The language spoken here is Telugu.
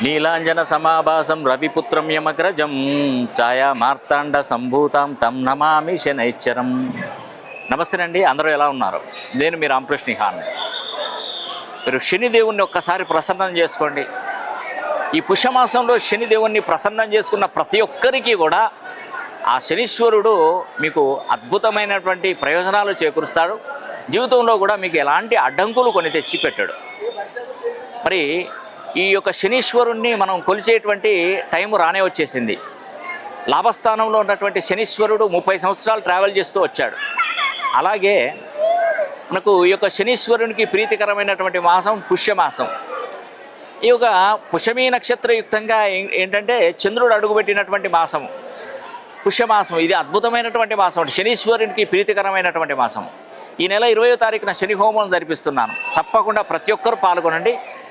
నీలాంజన సమాభాసం రవిపుత్రం యమగ్రజం ఛాయా మార్తాండ సంభూతం తం నమామి శనైశ్చరం. నమస్తే అండి, అందరూ ఎలా ఉన్నారు? నేను మీ రామకృష్ణ హాన్. మీరు శనిదేవుణ్ణి ఒక్కసారి ప్రసన్నం చేసుకోండి. ఈ పుష్యమాసంలో శనిదేవుణ్ణి ప్రసన్నం చేసుకున్న ప్రతి ఒక్కరికి కూడా ఆ శనీశ్వరుడు మీకు అద్భుతమైనటువంటి ప్రయోజనాలు చేకూరుస్తాడు. జీవితంలో కూడా మీకు ఎలాంటి అడ్డంకులు కొని తెచ్చి పెట్టాడు. మరి ఈ యొక్క శనీశ్వరుణ్ణి మనం కొలిచేటువంటి టైం రానే వచ్చేసింది. లాభస్థానంలో ఉన్నటువంటి శనీశ్వరుడు 30 సంవత్సరాలు ట్రావెల్ చేస్తూ వచ్చాడు. అలాగే మనకు ఈ యొక్క శనీశ్వరునికి ప్రీతికరమైనటువంటి మాసం పుష్యమాసం. ఈ యొక్క పుష్యమీ నక్షత్రయుక్తంగా ఏంటంటే చంద్రుడు అడుగుపెట్టినటువంటి మాసం పుష్యమాసం. ఇది అద్భుతమైనటువంటి మాసం, శనీశ్వరునికి ప్రీతికరమైనటువంటి మాసం. ఈ నెల 20వ తారీఖున శని హోమం జరిపిస్తున్నాను. తప్పకుండా ప్రతి ఒక్కరూ పాల్గొనండి.